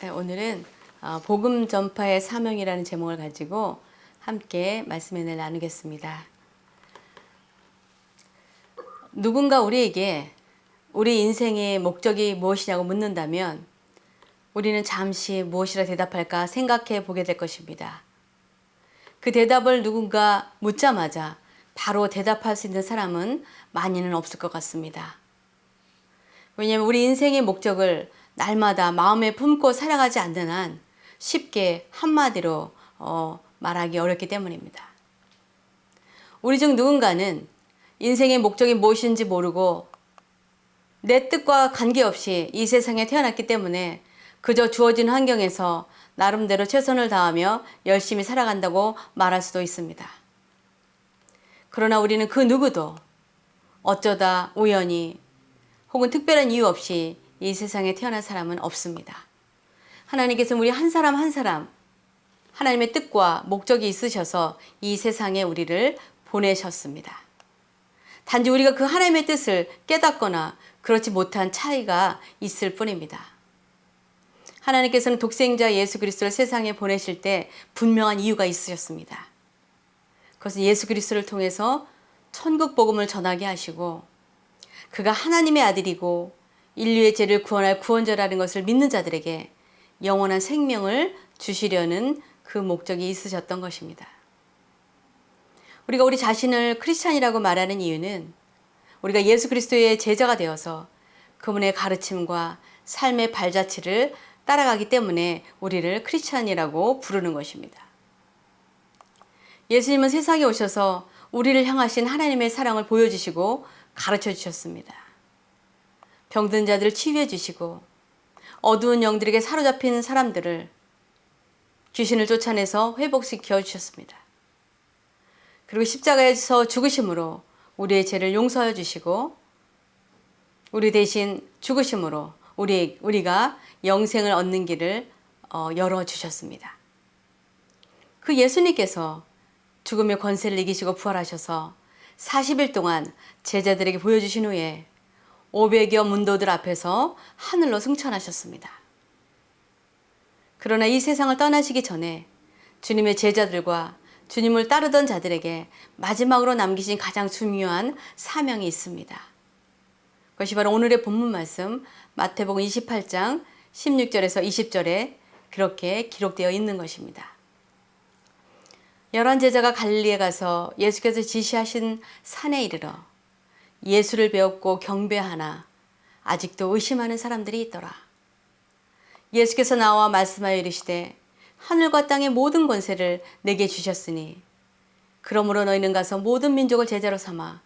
오늘은 복음 전파의 사명이라는 제목을 가지고 함께 말씀을 나누겠습니다. 누군가 우리에게 우리 인생의 목적이 무엇이냐고 묻는다면 우리는 잠시 무엇이라 대답할까 생각해 보게 될 것입니다. 그 대답을 누군가 묻자마자 바로 대답할 수 있는 사람은 많이는 없을 것 같습니다. 왜냐하면 우리 인생의 목적을 날마다 마음에 품고 살아가지 않는 한 쉽게 한마디로 말하기 어렵기 때문입니다. 우리 중 누군가는 인생의 목적이 무엇인지 모르고 내 뜻과 관계없이 이 세상에 태어났기 때문에 그저 주어진 환경에서 나름대로 최선을 다하며 열심히 살아간다고 말할 수도 있습니다. 그러나 우리는 그 누구도 어쩌다 우연히 혹은 특별한 이유 없이 이 세상에 태어난 사람은 없습니다. 하나님께서 우리 한 사람 한 사람 하나님의 뜻과 목적이 있으셔서 이 세상에 우리를 보내셨습니다. 단지 우리가 그 하나님의 뜻을 깨닫거나 그렇지 못한 차이가 있을 뿐입니다. 하나님께서는 독생자 예수 그리스도를 세상에 보내실 때 분명한 이유가 있으셨습니다. 그것은 예수 그리스도를 통해서 천국 복음을 전하게 하시고 그가 하나님의 아들이고 인류의 죄를 구원할 구원자라는 것을 믿는 자들에게 영원한 생명을 주시려는 그 목적이 있으셨던 것입니다. 우리가 우리 자신을 크리스찬이라고 말하는 이유는 우리가 예수 그리스도의 제자가 되어서 그분의 가르침과 삶의 발자취를 따라가기 때문에 우리를 크리스찬이라고 부르는 것입니다. 예수님은 세상에 오셔서 우리를 향하신 하나님의 사랑을 보여주시고 가르쳐 주셨습니다. 병든 자들을 치유해 주시고 어두운 영들에게 사로잡힌 사람들을 귀신을 쫓아내서 회복시켜 주셨습니다. 그리고 십자가에서 죽으심으로 우리의 죄를 용서해 주시고 우리 대신 죽으심으로 우리가 영생을 얻는 길을 열어주셨습니다. 그 예수님께서 죽음의 권세를 이기시고 부활하셔서 40일 동안 제자들에게 보여주신 후에 500여 문도들 앞에서 하늘로 승천하셨습니다. 그러나 이 세상을 떠나시기 전에 주님의 제자들과 주님을 따르던 자들에게 마지막으로 남기신 가장 중요한 사명이 있습니다. 그것이 바로 오늘의 본문 말씀 마태복음 28장 16절에서 20절에 그렇게 기록되어 있는 것입니다. 11 제자가 갈릴리에 가서 예수께서 지시하신 산에 이르러 예수를 배웠고 경배하나 아직도 의심하는 사람들이 있더라. 예수께서 나와 말씀하여 이르시되 하늘과 땅의 모든 권세를 내게 주셨으니 그러므로 너희는 가서 모든 민족을 제자로 삼아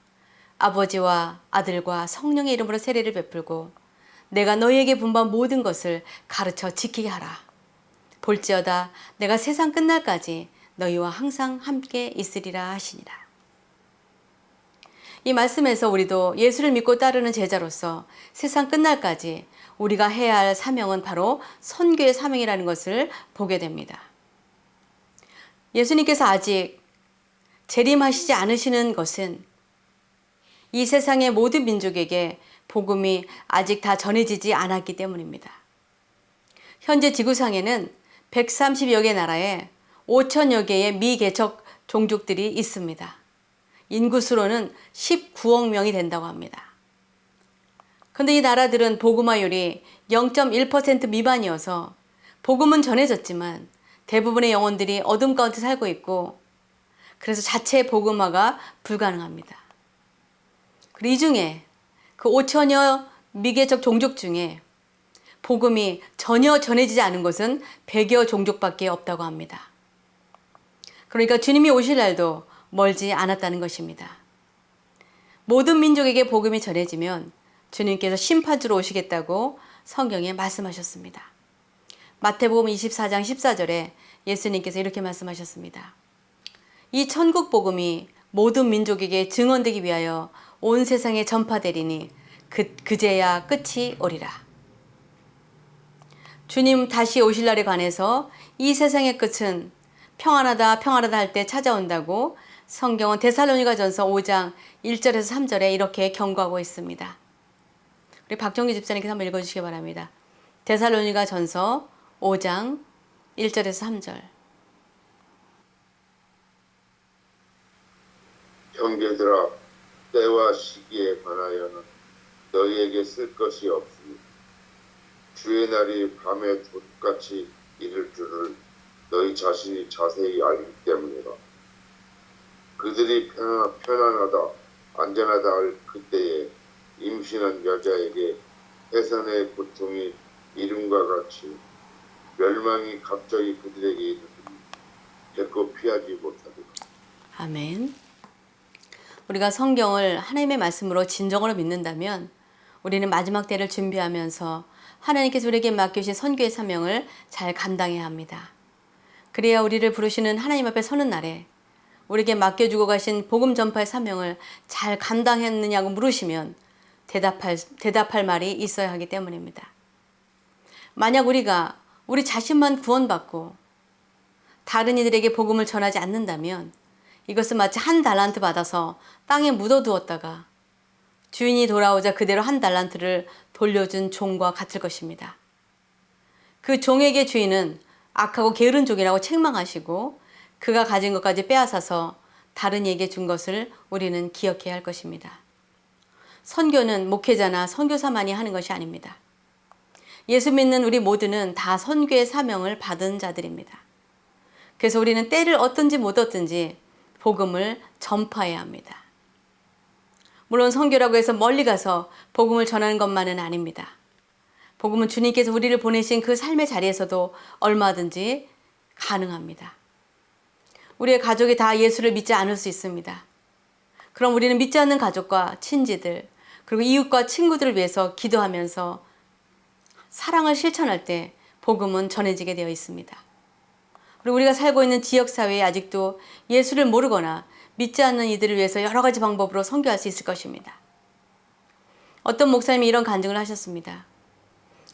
아버지와 아들과 성령의 이름으로 세례를 베풀고 내가 너희에게 분부한 모든 것을 가르쳐 지키게 하라. 볼지어다 내가 세상 끝날까지 너희와 항상 함께 있으리라 하시니라. 이 말씀에서 우리도 예수를 믿고 따르는 제자로서 세상 끝날까지 우리가 해야 할 사명은 바로 선교의 사명이라는 것을 보게 됩니다. 예수님께서 아직 재림하시지 않으시는 것은 이 세상의 모든 민족에게 복음이 아직 다 전해지지 않았기 때문입니다. 현재 지구상에는 130여 개 나라에 5천여 개의 미개척 종족들이 있습니다. 인구수로는 19억 명이 된다고 합니다. 그런데 이 나라들은 복음화율이 0.1% 미만이어서 복음은 전해졌지만 대부분의 영혼들이 어둠 가운데 살고 있고 그래서 자체 복음화가 불가능합니다. 그리고 이 중에 그 5천여 미개척 종족 중에 복음이 전혀 전해지지 않은 것은 100여 종족밖에 없다고 합니다. 그러니까 주님이 오실 날도 멀지 않았다는 것입니다. 모든 민족에게 복음이 전해지면 주님께서 심판주로 오시겠다고 성경에 말씀하셨습니다. 마태복음 24장 14절에 예수님께서 이렇게 말씀하셨습니다. 이 천국 복음이 모든 민족에게 증언되기 위하여 온 세상에 전파되리니 그제야 끝이 오리라. 주님 다시 오실 날에 관해서 이 세상의 끝은 평안하다 할 때 찾아온다고 성경은 데살로니가전서 5장 1절에서 3절에 이렇게 경고하고 있습니다. 우리 박정규 집사님께서 한번 읽어주시기 바랍니다. 데살로니가전서 5장 1절에서 3절. 형제들아, 때와 시기에 관하여는 너희에게 쓸 것이 없으니 주의 날이 밤에 돛같이 이를 줄을 너희 자신이 자세히 알기 때문이라. 그들이 편안하다 안전하다 할 그때에 임신한 여자에게 해산의 고통이 이름과 같이 멸망이 갑자기 그들에게 이르더니 결코 피하지 못하리라. 아멘. 우리가 성경을 하나님의 말씀으로 진정으로 믿는다면 우리는 마지막 때를 준비하면서 하나님께서 우리에게 맡기신 선교의 사명을 잘 감당해야 합니다. 그래야 우리를 부르시는 하나님 앞에 서는 날에 우리에게 맡겨주고 가신 복음 전파의 사명을 잘 감당했느냐고 물으시면 대답할 말이 있어야 하기 때문입니다. 만약 우리가 우리 자신만 구원받고 다른 이들에게 복음을 전하지 않는다면 이것은 마치 한 달란트 받아서 땅에 묻어두었다가 주인이 돌아오자 그대로 한 달란트를 돌려준 종과 같을 것입니다. 그 종에게 주인은 악하고 게으른 종이라고 책망하시고 그가 가진 것까지 빼앗아서 다른 이에게 준 것을 우리는 기억해야 할 것입니다. 선교는 목회자나 선교사만이 하는 것이 아닙니다. 예수 믿는 우리 모두는 다 선교의 사명을 받은 자들입니다. 그래서 우리는 때를 얻든지 못 얻든지 복음을 전파해야 합니다. 물론 선교라고 해서 멀리 가서 복음을 전하는 것만은 아닙니다. 복음은 주님께서 우리를 보내신 그 삶의 자리에서도 얼마든지 가능합니다. 우리의 가족이 다 예수를 믿지 않을 수 있습니다. 그럼 우리는 믿지 않는 가족과 친지들 그리고 이웃과 친구들을 위해서 기도하면서 사랑을 실천할 때 복음은 전해지게 되어 있습니다. 그리고 우리가 살고 있는 지역사회에 아직도 예수를 모르거나 믿지 않는 이들을 위해서 여러 가지 방법으로 선교할 수 있을 것입니다. 어떤 목사님이 이런 간증을 하셨습니다.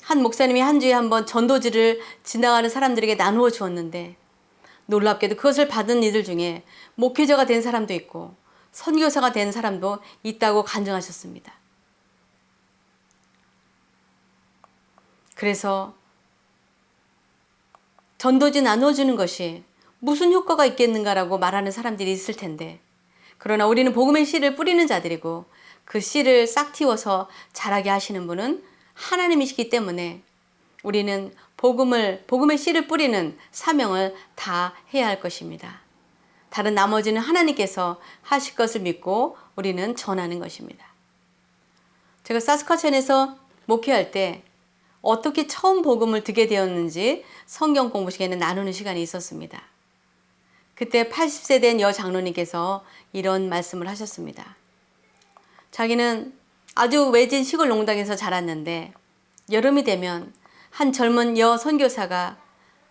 한 목사님이 한 주에 한 번 전도지를 지나가는 사람들에게 나누어 주었는데 놀랍게도 그것을 받은 이들 중에 목회자가 된 사람도 있고 선교사가 된 사람도 있다고 간증하셨습니다. 그래서 전도지 나누어주는 것이 무슨 효과가 있겠는가라고 말하는 사람들이 있을 텐데 그러나 우리는 복음의 씨를 뿌리는 자들이고 그 씨를 싹 틔워서 자라게 하시는 분은 하나님이시기 때문에 우리는 복음의 씨를 뿌리는 사명을 다 해야 할 것입니다. 다른 나머지는 하나님께서 하실 것을 믿고 우리는 전하는 것입니다. 제가 사스카천에서 목회할 때 어떻게 처음 복음을 듣게 되었는지 성경 공부 시간에 나누는 시간이 있었습니다. 그때 80세 된 여 장로님께서 이런 말씀을 하셨습니다. 자기는 아주 외진 시골 농장에서 자랐는데 여름이 되면 한 젊은 여 선교사가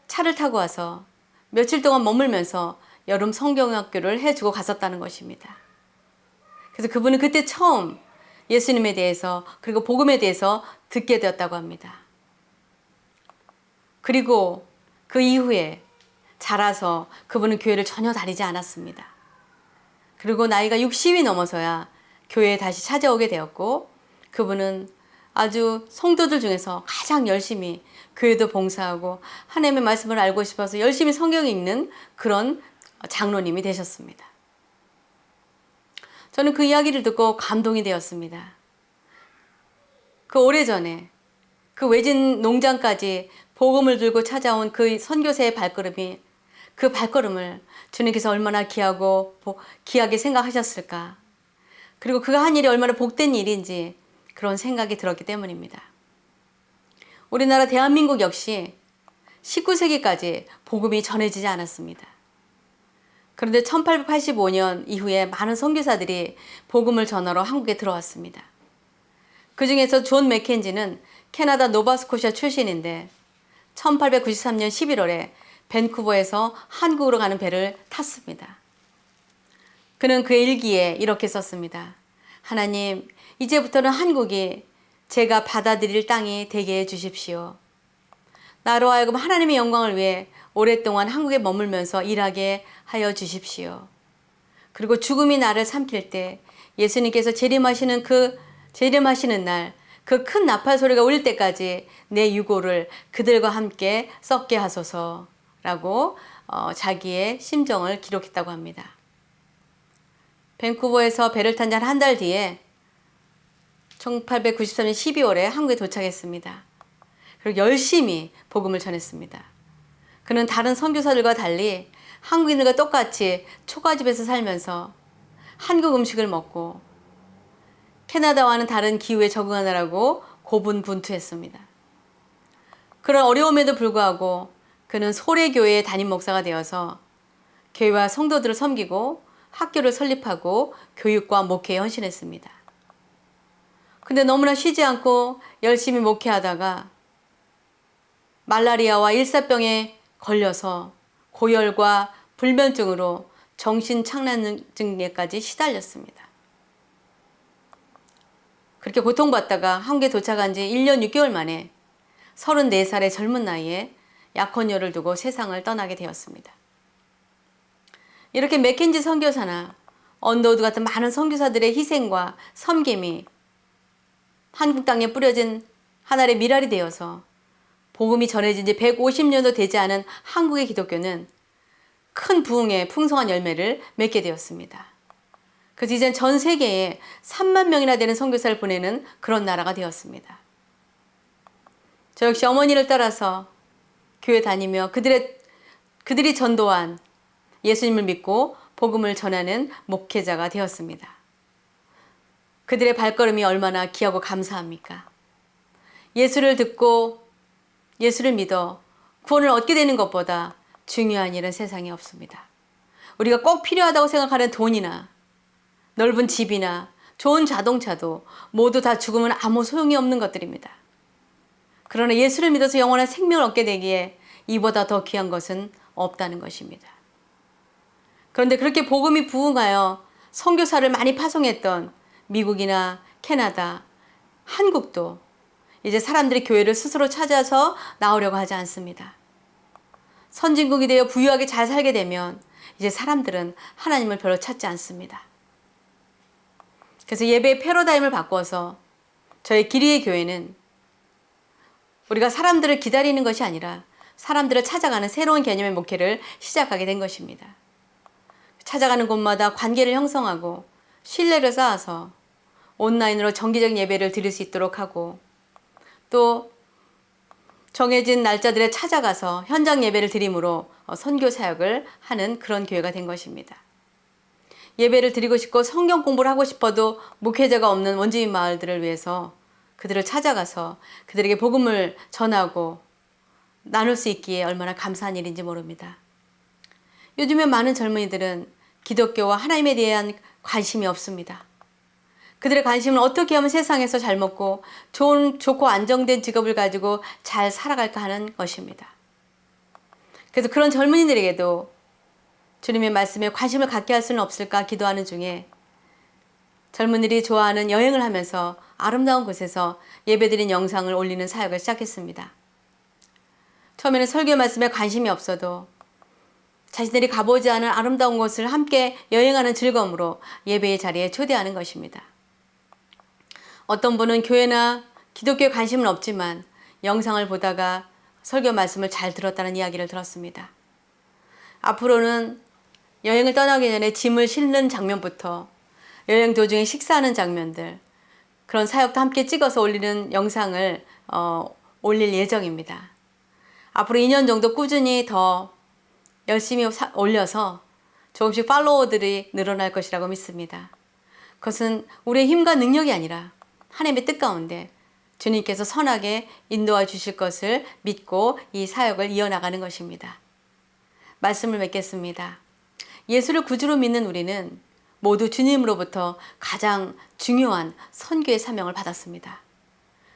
차를 타고 와서 며칠 동안 머물면서 여름 성경학교를 해주고 갔었다는 것입니다. 그래서 그분은 그때 처음 예수님에 대해서 그리고 복음에 대해서 듣게 되었다고 합니다. 그리고 그 이후에 자라서 그분은 교회를 전혀 다니지 않았습니다. 그리고 나이가 60이 넘어서야 교회에 다시 찾아오게 되었고 그분은 아주 성도들 중에서 가장 열심히 교회도 봉사하고 하나님의 말씀을 알고 싶어서 열심히 성경 읽는 그런 장로님이 되셨습니다. 저는 그 이야기를 듣고 감동이 되었습니다. 그 오래전에 그 외진 농장까지 복음을 들고 찾아온 그 선교사의 발걸음이 그 발걸음을 주님께서 얼마나 귀하게 생각하셨을까. 그리고 그가 한 일이 얼마나 복된 일인지 그런 생각이 들었기 때문입니다. 우리나라 대한민국 역시 19세기까지 복음이 전해지지 않았습니다. 그런데 1885년 이후에 많은 선교사들이 복음을 전하러 한국에 들어왔습니다. 그 중에서 존 맥켄지는 캐나다 노바스코샤 출신인데 1893년 11월에 밴쿠버에서 한국으로 가는 배를 탔습니다. 그는 그의 일기에 이렇게 썼습니다. 하나님, 이제부터는 한국이 제가 받아들일 땅이 되게 해주십시오. 나로 하여금 하나님의 영광을 위해 오랫동안 한국에 머물면서 일하게 하여 주십시오. 그리고 죽음이 나를 삼킬 때 예수님께서 재림하시는 날 그 큰 나팔 소리가 울릴 때까지 내 유고를 그들과 함께 썩게 하소서라고 자기의 심정을 기록했다고 합니다. 밴쿠버에서 배를 탄 지 한 달 뒤에 1893년 12월에 한국에 도착했습니다. 그리고 열심히 복음을 전했습니다. 그는 다른 선교사들과 달리 한국인들과 똑같이 초가집에서 살면서 한국 음식을 먹고 캐나다와는 다른 기후에 적응하느라고 고분분투했습니다. 그런 어려움에도 불구하고 그는 소래교회의 담임 목사가 되어서 교회와 성도들을 섬기고 학교를 설립하고 교육과 목회에 헌신했습니다. 근데 너무나 쉬지 않고 열심히 목회하다가 말라리아와 일사병에 걸려서 고열과 불면증으로 정신착란증에까지 시달렸습니다. 그렇게 고통받다가 한국에 도착한 지 1년 6개월 만에 34살의 젊은 나이에 약혼녀를 두고 세상을 떠나게 되었습니다. 이렇게 맥켄지 선교사나 언더우드 같은 많은 선교사들의 희생과 섬김이 한국 땅에 뿌려진 하나의 미랄이 되어서 복음이 전해진 지 150년도 되지 않은 한국의 기독교는 큰 부흥의 풍성한 열매를 맺게 되었습니다. 그래서 이젠 전 세계에 3만 명이나 되는 선교사를 보내는 그런 나라가 되었습니다. 저 역시 어머니를 따라서 교회 다니며 그들이 전도한 예수님을 믿고 복음을 전하는 목회자가 되었습니다. 그들의 발걸음이 얼마나 귀하고 감사합니까? 예수를 듣고 예수를 믿어 구원을 얻게 되는 것보다 중요한 일은 세상에 없습니다. 우리가 꼭 필요하다고 생각하는 돈이나 넓은 집이나 좋은 자동차도 모두 다 죽으면 아무 소용이 없는 것들입니다. 그러나 예수를 믿어서 영원한 생명을 얻게 되기에 이보다 더 귀한 것은 없다는 것입니다. 그런데 그렇게 복음이 부흥하여 선교사를 많이 파송했던 미국이나 캐나다, 한국도 이제 사람들이 교회를 스스로 찾아서 나오려고 하지 않습니다. 선진국이 되어 부유하게 잘 살게 되면 이제 사람들은 하나님을 별로 찾지 않습니다. 그래서 예배의 패러다임을 바꿔서 저희 기리의 교회는 우리가 사람들을 기다리는 것이 아니라 사람들을 찾아가는 새로운 개념의 목회를 시작하게 된 것입니다. 찾아가는 곳마다 관계를 형성하고 신뢰를 쌓아서 온라인으로 정기적인 예배를 드릴 수 있도록 하고 또 정해진 날짜들에 찾아가서 현장 예배를 드림으로 선교 사역을 하는 그런 교회가 된 것입니다. 예배를 드리고 싶고 성경 공부를 하고 싶어도 목회자가 없는 원주민 마을들을 위해서 그들을 찾아가서 그들에게 복음을 전하고 나눌 수 있기에 얼마나 감사한 일인지 모릅니다. 요즘에 많은 젊은이들은 기독교와 하나님에 대한 관심이 없습니다. 그들의 관심은 어떻게 하면 세상에서 잘 먹고 좋고 안정된 직업을 가지고 잘 살아갈까 하는 것입니다. 그래서 그런 젊은이들에게도 주님의 말씀에 관심을 갖게 할 수는 없을까 기도하는 중에 젊은이들이 좋아하는 여행을 하면서 아름다운 곳에서 예배드린 영상을 올리는 사역을 시작했습니다. 처음에는 설교 말씀에 관심이 없어도 자신들이 가보지 않은 아름다운 곳을 함께 여행하는 즐거움으로 예배의 자리에 초대하는 것입니다. 어떤 분은 교회나 기독교에 관심은 없지만 영상을 보다가 설교 말씀을 잘 들었다는 이야기를 들었습니다. 앞으로는 여행을 떠나기 전에 짐을 싣는 장면부터 여행 도중에 식사하는 장면들 그런 사역도 함께 찍어서 올리는 영상을 올릴 예정입니다. 앞으로 2년 정도 꾸준히 더 열심히 올려서 조금씩 팔로워들이 늘어날 것이라고 믿습니다. 그것은 우리의 힘과 능력이 아니라 하나님의 뜻 가운데 주님께서 선하게 인도해 주실 것을 믿고 이 사역을 이어나가는 것입니다. 말씀을 맺겠습니다. 예수를 구주로 믿는 우리는 모두 주님으로부터 가장 중요한 선교의 사명을 받았습니다.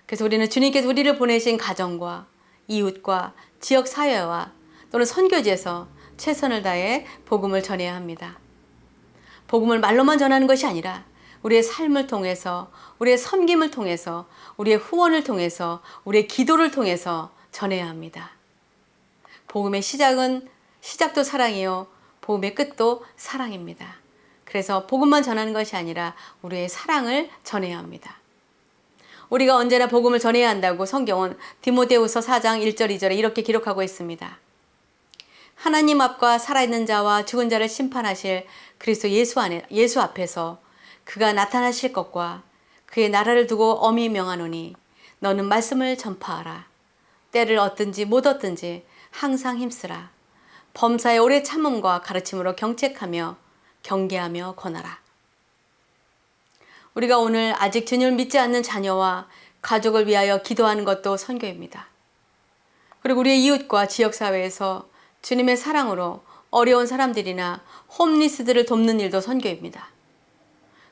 그래서 우리는 주님께서 우리를 보내신 가정과 이웃과 지역 사회와 또는 선교지에서 최선을 다해 복음을 전해야 합니다. 복음을 말로만 전하는 것이 아니라 우리의 삶을 통해서, 우리의 섬김을 통해서, 우리의 후원을 통해서, 우리의 기도를 통해서 전해야 합니다. 복음의 시작도 사랑이요, 복음의 끝도 사랑입니다. 그래서 복음만 전하는 것이 아니라 우리의 사랑을 전해야 합니다. 우리가 언제나 복음을 전해야 한다고 성경은 디모데후서 4장 1절 2절에 이렇게 기록하고 있습니다. 하나님 앞과 살아있는 자와 죽은 자를 심판하실 그리스도 예수 앞에서 그가 나타나실 것과 그의 나라를 두고 엄히 명하노니 너는 말씀을 전파하라. 때를 얻든지 못 얻든지 항상 힘쓰라. 범사의 오래 참음과 가르침으로 경책하며 경계하며 권하라. 우리가 오늘 아직 주님을 믿지 않는 자녀와 가족을 위하여 기도하는 것도 선교입니다. 그리고 우리의 이웃과 지역사회에서 주님의 사랑으로 어려운 사람들이나 홈리스들을 돕는 일도 선교입니다.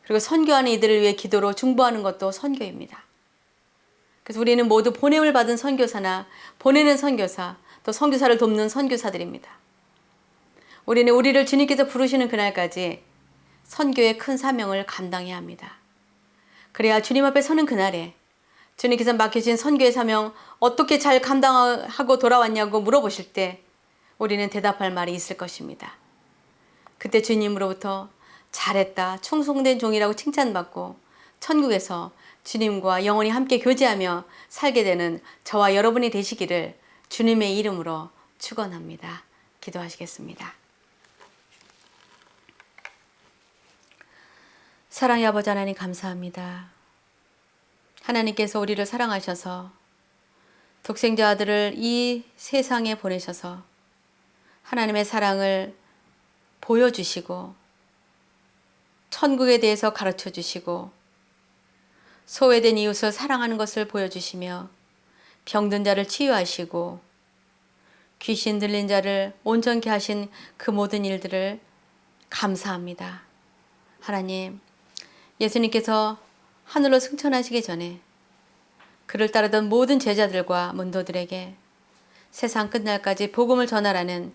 그리고 선교하는 이들을 위해 기도로 중보하는 것도 선교입니다. 그래서 우리는 모두 보냄을 받은 선교사나 보내는 선교사, 또 선교사를 돕는 선교사들입니다. 우리는 우리를 주님께서 부르시는 그날까지 선교의 큰 사명을 감당해야 합니다. 그래야 주님 앞에 서는 그날에 주님께서 맡겨주신 선교의 사명 어떻게 잘 감당하고 돌아왔냐고 물어보실 때 우리는 대답할 말이 있을 것입니다. 그때 주님으로부터 잘했다, 충성된 종이라고 칭찬받고 천국에서 주님과 영원히 함께 교제하며 살게 되는 저와 여러분이 되시기를 주님의 이름으로 축원합니다. 기도하시겠습니다. 사랑의 아버지 하나님 감사합니다. 하나님께서 우리를 사랑하셔서 독생자 아들을 이 세상에 보내셔서 하나님의 사랑을 보여주시고 천국에 대해서 가르쳐 주시고 소외된 이웃을 사랑하는 것을 보여주시며 병든 자를 치유하시고 귀신 들린 자를 온전케 하신 그 모든 일들을 감사합니다. 하나님, 예수님께서 하늘로 승천하시기 전에 그를 따르던 모든 제자들과門徒들에게 세상 끝날까지 복음을 전하라는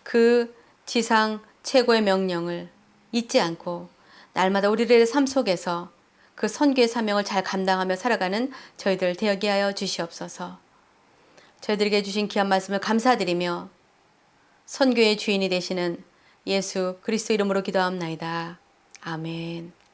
그 지상 최고의 명령을 잊지 않고 날마다 우리들의 삶 속에서 그 선교의 사명을 잘 감당하며 살아가는 저희들 되게 하여 주시옵소서. 저희들에게 주신 귀한 말씀을 감사드리며 선교의 주인이 되시는 예수 그리스도 이름으로 기도합나이다. 아멘.